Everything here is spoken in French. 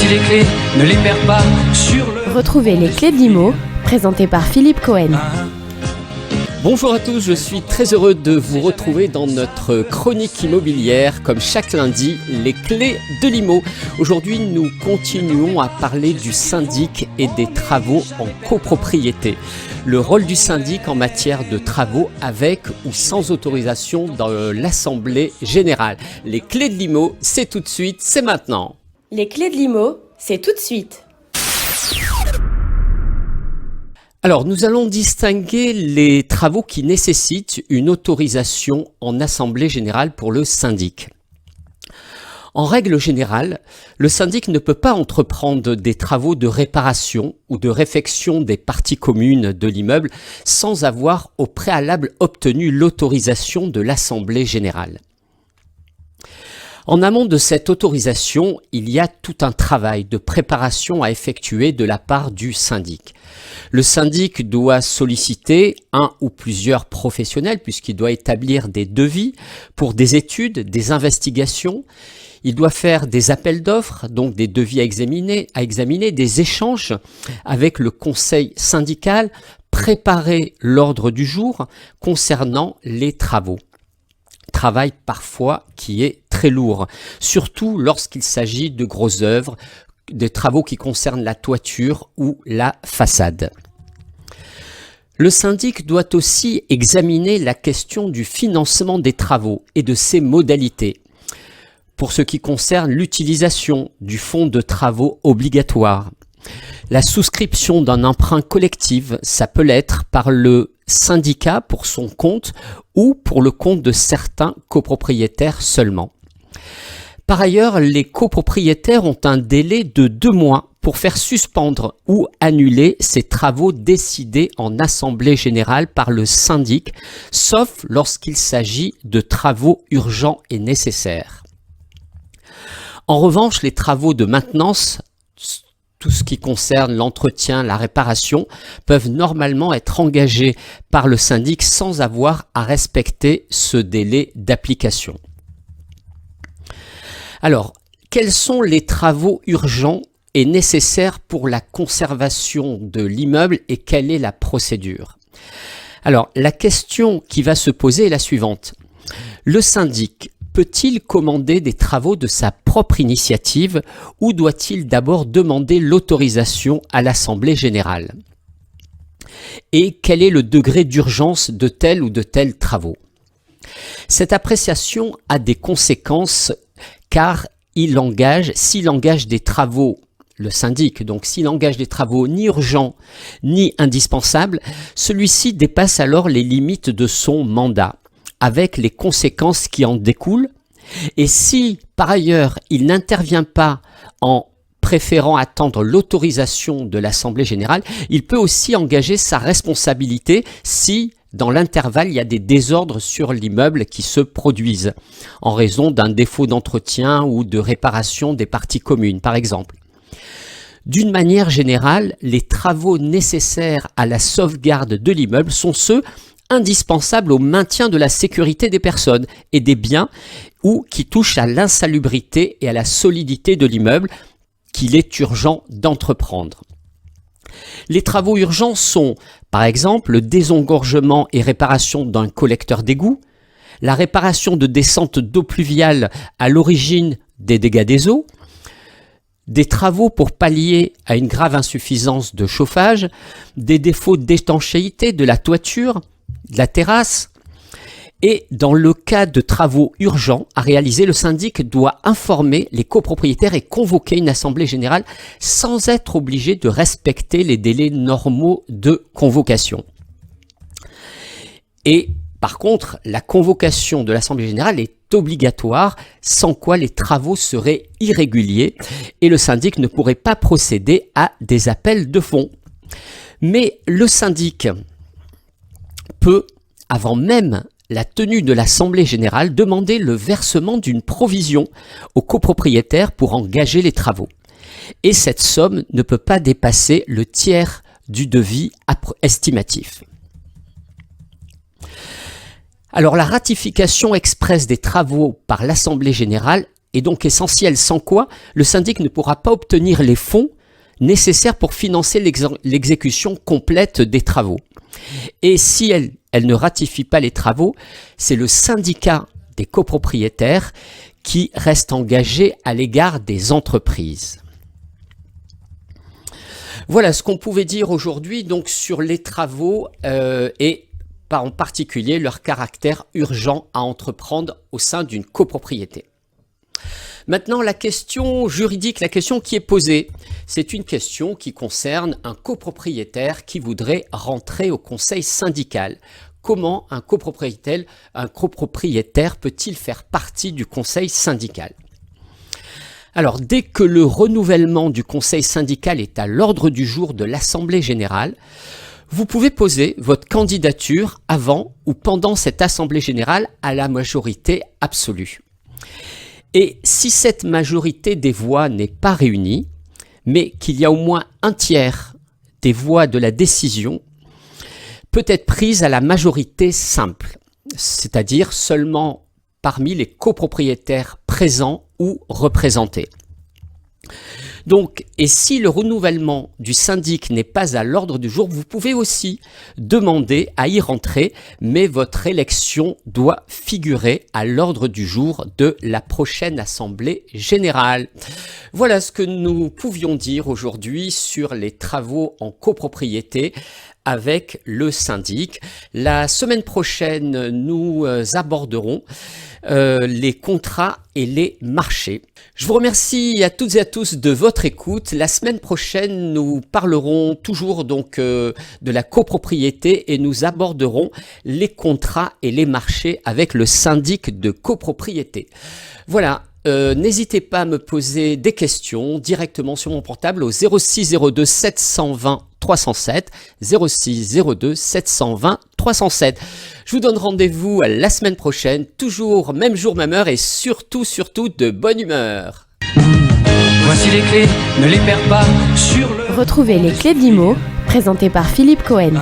les clés, ne les perds pas sur le... Retrouvez les clés de l'IMO, présentées par Philippe Cohen. Bonjour à tous, je suis très heureux de vous retrouver dans notre chronique immobilière, comme chaque lundi, les clés de l'IMO. Aujourd'hui, nous continuons à parler du syndic et des travaux en copropriété. Le rôle du syndic en matière de travaux avec ou sans autorisation dans l'Assemblée générale. Les clés de l'IMO, c'est tout de suite, c'est maintenant. Les clés de l'IMO, c'est tout de suite. Alors, nous allons distinguer les travaux qui nécessitent une autorisation en assemblée générale pour le syndic. En règle générale, le syndic ne peut pas entreprendre des travaux de réparation ou de réfection des parties communes de l'immeuble sans avoir au préalable obtenu l'autorisation de l'assemblée générale. En amont de cette autorisation, il y a tout un travail de préparation à effectuer de la part du syndic. Le syndic doit solliciter un ou plusieurs professionnels puisqu'il doit établir des devis pour des études, des investigations. Il doit faire des appels d'offres, donc des devis à examiner, des échanges avec le conseil syndical, préparer l'ordre du jour concernant les travaux. Travail parfois qui est très lourd, surtout lorsqu'il s'agit de grosses œuvres, des travaux qui concernent la toiture ou la façade. Le syndic doit aussi examiner la question du financement des travaux et de ses modalités. Pour ce qui concerne l'utilisation du fonds de travaux obligatoire, la souscription d'un emprunt collectif, ça peut l'être par le syndicat pour son compte ou pour le compte de certains copropriétaires seulement. Par ailleurs, les copropriétaires ont un délai de 2 mois pour faire suspendre ou annuler ces travaux décidés en assemblée générale par le syndic, sauf lorsqu'il s'agit de travaux urgents et nécessaires. En revanche, les travaux de maintenance, tout ce qui concerne l'entretien, la réparation, peuvent normalement être engagés par le syndic sans avoir à respecter ce délai d'application. Alors, quels sont les travaux urgents et nécessaires pour la conservation de l'immeuble et quelle est la procédure? Alors, la question qui va se poser est la suivante. Le syndic peut-il commander des travaux de sa propre initiative ou doit-il d'abord demander l'autorisation à l'Assemblée générale? Et quel est le degré d'urgence de tel ou de tels travaux? Cette appréciation a des conséquences car s'il engage des travaux, le syndic, donc s'il engage des travaux ni urgents ni indispensables, celui-ci dépasse alors les limites de son mandat, avec les conséquences qui en découlent. Et si, par ailleurs, il n'intervient pas en préférant attendre l'autorisation de l'Assemblée générale, il peut aussi engager sa responsabilité si, dans l'intervalle, il y a des désordres sur l'immeuble qui se produisent, en raison d'un défaut d'entretien ou de réparation des parties communes, par exemple. D'une manière générale, les travaux nécessaires à la sauvegarde de l'immeuble sont ceux indispensables au maintien de la sécurité des personnes et des biens ou qui touchent à l'insalubrité et à la solidité de l'immeuble qu'il est urgent d'entreprendre. Les travaux urgents sont, par exemple, le désengorgement et réparation d'un collecteur d'égout, la réparation de descentes d'eau pluviale à l'origine des dégâts des eaux, des travaux pour pallier à une grave insuffisance de chauffage, des défauts d'étanchéité de la toiture, de la terrasse. Et dans le cas de travaux urgents à réaliser, le syndic doit informer les copropriétaires et convoquer une assemblée générale sans être obligé de respecter les délais normaux de convocation. Et par contre, la convocation de l'assemblée générale est obligatoire, sans quoi les travaux seraient irréguliers et le syndic ne pourrait pas procéder à des appels de fonds. Mais le syndic peut, avant même la tenue de l'Assemblée générale, demander le versement d'une provision aux copropriétaires pour engager les travaux. Et cette somme ne peut pas dépasser le tiers du devis estimatif. Alors la ratification expresse des travaux par l'Assemblée générale est donc essentielle, sans quoi le syndic ne pourra pas obtenir les fonds nécessaires pour financer l'exécution complète des travaux. Et si elle ne ratifie pas les travaux, c'est le syndicat des copropriétaires qui reste engagé à l'égard des entreprises. Voilà ce qu'on pouvait dire aujourd'hui donc sur les travaux et en particulier leur caractère urgent à entreprendre au sein d'une copropriété. Maintenant, la question juridique, la question qui est posée, c'est une question qui concerne un copropriétaire qui voudrait rentrer au conseil syndical. Comment un copropriétaire peut-il faire partie du conseil syndical ? Alors, dès que le renouvellement du conseil syndical est à l'ordre du jour de l'Assemblée générale, vous pouvez poser votre candidature avant ou pendant cette Assemblée générale à la majorité absolue. Et si cette majorité des voix n'est pas réunie, mais qu'il y a au moins un tiers des voix de la décision, peut être prise à la majorité simple, c'est-à-dire seulement parmi les copropriétaires présents ou représentés. Donc, et si le renouvellement du syndic n'est pas à l'ordre du jour, vous pouvez aussi demander à y rentrer, mais votre élection doit figurer à l'ordre du jour de la prochaine Assemblée générale. Voilà ce que nous pouvions dire aujourd'hui sur les travaux en copropriété avec le syndic. La semaine prochaine, nous aborderons les contrats et les marchés. Je vous remercie à toutes et à tous de votre écoute. La semaine prochaine, nous parlerons toujours donc de la copropriété et nous aborderons les contrats et les marchés avec le syndic de copropriété. Voilà. N'hésitez pas à me poser des questions directement sur mon portable au 06 02 720 307, 06 02 720 307. Je vous donne rendez-vous la semaine prochaine, toujours même jour, même heure et surtout de bonne humeur. Voici les clés, ne les perds pas sur le... Retrouvez les clés de l'IMO, présentées par Philippe Cohen.